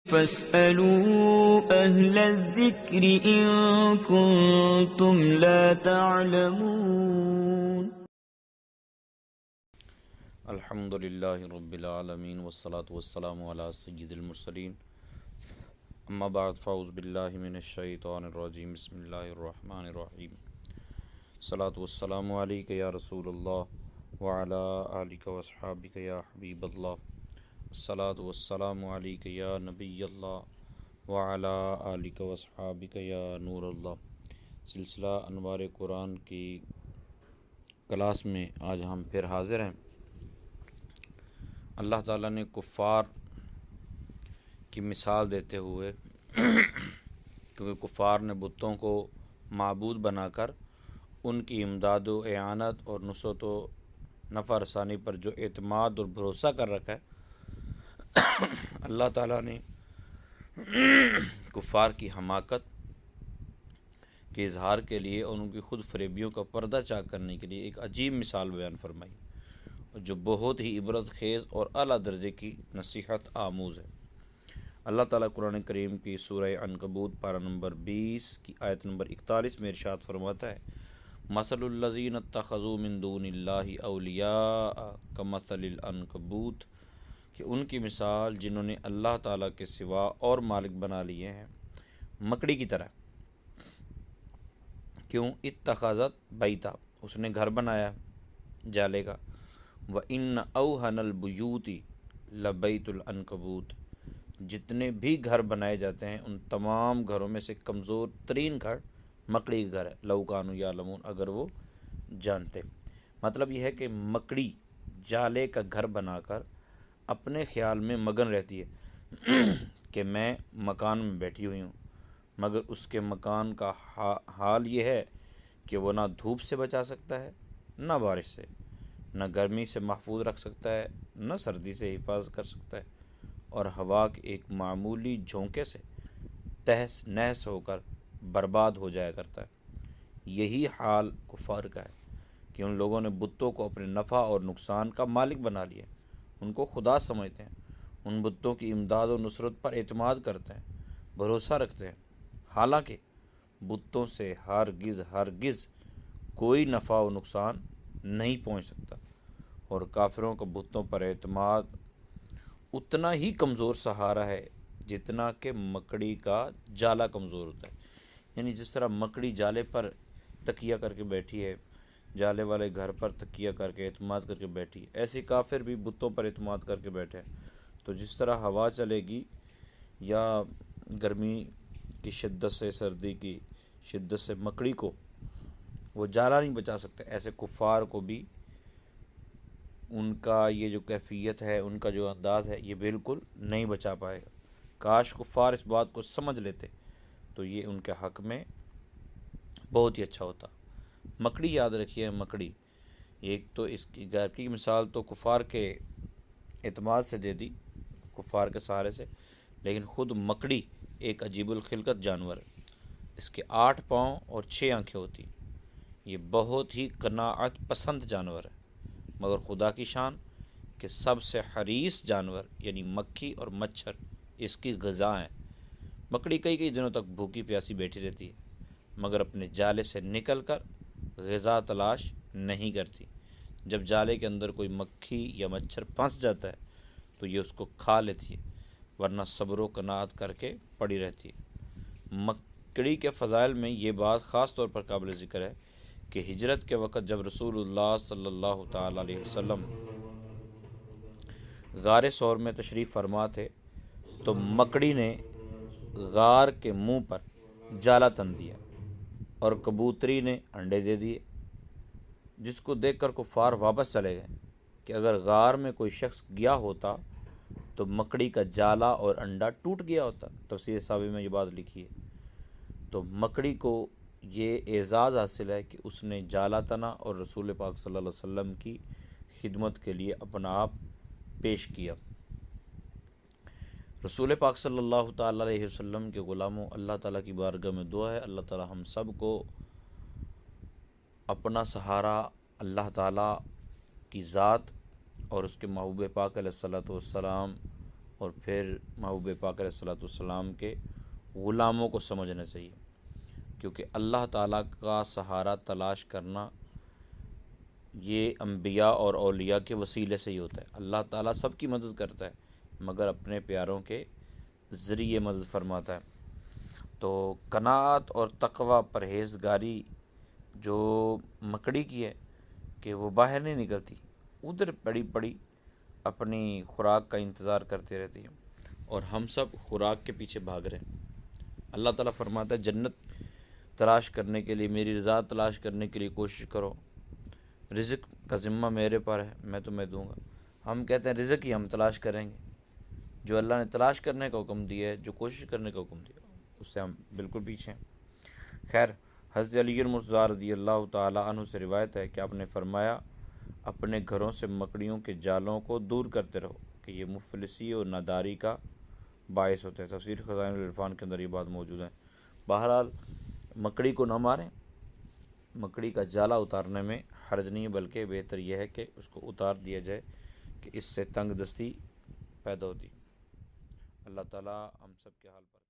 فاسألوا أهل الذكر إن كنتم لا تعلمون. الحمد للہ رب العالمین والصلاة والسلام علی سید المرسلین اما بعد فاعوذ باللہ من الشیطان الرجیم بسم اللہ الرحمن الرحیم الصلاة والسلام علیک یا رسول اللہ وعلی آلک واصحابک یا حبیب اللہ الصلاة والسلام علیک یا نبی اللہ وعلی آلک واصحابک یا نور اللہ. سلسلہ انوار قرآن کی کلاس میں آج ہم پھر حاضر ہیں. اللہ تعالیٰ نے کفار کی مثال دیتے ہوئے کیونکہ کفار نے بتوں کو معبود بنا کر ان کی امداد و اعانت اور نصرت و نفع رسانی پر جو اعتماد اور بھروسہ کر رکھا ہے، اللہ تعالیٰ نے کفار کی حماقت کے اظہار کے لیے اور ان کی خود فریبیوں کا پردہ چاک کرنے کے لیے ایک عجیب مثال بیان فرمائی جو بہت ہی عبرت خیز اور اعلیٰ درجے کی نصیحت آموز ہے. اللہ تعالیٰ قرآن کریم کی سورہ عنکبوت پارہ نمبر 20 کی آیت نمبر 41 میں ارشاد فرماتا ہے: مثل الذین اتخذوا من دون اللہ اولیاء کمثل العنکبوت، کہ ان کی مثال جنہوں نے اللہ تعالیٰ کے سوا اور مالک بنا لیے ہیں مکڑی کی طرح. کیوں؟ اتخذت بیتا، اس نے گھر بنایا جالے کا. وَإِنَّ أَوْهَنَ الْبُيُوتِ لَبَيْتُ الْعَنْكَبُوتِ، جتنے بھی گھر بنائے جاتے ہیں ان تمام گھروں میں سے کمزور ترین گھر مکڑی کا گھر ہے. لَوْ كَانُوا يَعْلَمُونَ، اگر وہ جانتے. مطلب یہ ہے کہ مکڑی جالے کا گھر بنا کر اپنے خیال میں مگن رہتی ہے کہ میں مکان میں بیٹھی ہوئی ہوں، مگر اس کے مکان کا حال یہ ہے کہ وہ نہ دھوپ سے بچا سکتا ہے، نہ بارش سے، نہ گرمی سے محفوظ رکھ سکتا ہے، نہ سردی سے حفاظت کر سکتا ہے، اور ہوا کے ایک معمولی جھونکے سے تہس نہس ہو کر برباد ہو جایا کرتا ہے. یہی حال کفار کا ہے کہ ان لوگوں نے بتوں کو اپنے نفع اور نقصان کا مالک بنا لیا، ان کو خدا سمجھتے ہیں، ان بتوں کی امداد و نصرت پر اعتماد کرتے ہیں، بھروسہ رکھتے ہیں، حالانکہ بتوں سے ہرگز کوئی نفع و نقصان نہیں پہنچ سکتا. اور کافروں کا بتوں پر اعتماد اتنا ہی کمزور سہارا ہے جتنا کہ مکڑی کا جالا کمزور ہوتا ہے. یعنی جس طرح مکڑی جالے پر تکیہ کر کے بیٹھی ہے، جالے والے گھر پر تکیہ کر کے اعتماد کر کے بیٹھی ہے، ایسی کافر بھی بتوں پر اعتماد کر کے بیٹھے ہیں. تو جس طرح ہوا چلے گی یا گرمی کی شدت سے، سردی کی شدت سے مکڑی کو وہ جالا نہیں بچا سکتا، ایسے کفار کو بھی ان کا یہ جو کیفیت ہے، ان کا جو انداز ہے، یہ بالکل نہیں بچا پائے گا. کاش کفار اس بات کو سمجھ لیتے تو یہ ان کے حق میں بہت ہی اچھا ہوتا. مکڑی یاد رکھیے، مکڑی ایک تو اس کی گھر کی مثال تو کفار کے اعتماد سے دے دی، کفار کے سہارے سے، لیکن خود مکڑی ایک عجیب الخلقت جانور ہے. اس کے 8 پاؤں اور 6 آنکھیں ہوتی ہیں. یہ بہت ہی قناعت پسند جانور ہے، مگر خدا کی شان کہ سب سے حریص جانور یعنی مکھی اور مچھر اس کی غذا ہیں. مکڑی کئی دنوں تک بھوکی پیاسی بیٹھی رہتی ہے، مگر اپنے جالے سے نکل کر غذا تلاش نہیں کرتی. جب جالے کے اندر کوئی مکھی یا مچھر پھنس جاتا ہے تو یہ اس کو کھا لیتی ہے، ورنہ صبر و قناعت کر کے پڑی رہتی ہے. مکڑی کے فضائل میں یہ بات خاص طور پر قابل ذکر ہے کہ ہجرت کے وقت جب رسول اللہ صلی اللہ تعالیٰ علیہ وسلم غار ثور میں تشریف فرما تھے تو مکڑی نے غار کے منہ پر جالا تن دیا اور کبوتری نے انڈے دے دیے، جس کو دیکھ کر کفار واپس چلے گئے کہ اگر غار میں کوئی شخص گیا ہوتا تو مکڑی کا جالا اور انڈا ٹوٹ گیا ہوتا. تفسیر صاوی میں یہ بات لکھی ہے. تو مکڑی کو یہ اعزاز حاصل ہے کہ اس نے جالا تنا اور رسول پاک صلی اللہ علیہ وسلم کی خدمت کے لیے اپنا آپ پیش کیا. رسول پاک صلی اللہ تعالیٰ علیہ وسلم کے غلاموں، اللہ تعالیٰ کی بارگاہ میں دعا ہے اللہ تعالیٰ ہم سب کو اپنا سہارا اللہ تعالیٰ کی ذات اور اس کے محبوب پاک علیہ الصلوۃ والسلام اور پھر محبوب پاک علیہ الصلوۃ والسلام کے غلاموں کو سمجھنا چاہیے، کیونکہ اللہ تعالیٰ کا سہارا تلاش کرنا یہ انبیاء اور اولیاء کے وسیلے سے ہی ہوتا ہے۔ اللہ تعالیٰ سب کی مدد کرتا ہے مگر اپنے پیاروں کے ذریعے مدد فرماتا ہے۔ تو قناعت اور تقوی پرہیزگاری جو مکڑی کی ہے کہ وہ باہر نہیں نکلتی، ادھر پڑی پڑی اپنی خوراک کا انتظار کرتے رہتی ہے، اور ہم سب خوراک کے پیچھے بھاگ رہے ہیں۔ اللہ تعالیٰ فرماتا ہے جنت تلاش کرنے کے لیے، میری رضا تلاش کرنے کے لیے کوشش کرو، رزق کا ذمہ میرے پر ہے، میں تمہیں دوں گا۔ ہم کہتے ہیں رزق ہی ہم تلاش کریں گے، جو اللہ نے تلاش کرنے کا حکم دیا ہے، جو کوشش کرنے کا حکم دیا اس سے ہم بالکل پیچھے ہیں۔ خیر، حضرت علی المرتضیٰ رضی اللہ تعالیٰ عنہ سے روایت ہے کہ آپ نے فرمایا اپنے گھروں سے مکڑیوں کے جالوں کو دور کرتے رہو کہ یہ مفلسی اور ناداری کا باعث ہوتے ہیں۔ تفسیر خزائن العرفان کے اندر یہ بات موجود ہے۔ بہرحال مکڑی کو نہ ماریں، مکڑی کا جالا اتارنے میں حرج نہیں ہے، بلکہ بہتر یہ ہے کہ اس کو اتار دیا جائے کہ اس سے تنگ دستی پیدا ہوتی۔ اللہ تعالیٰ ہم سب کے حال پر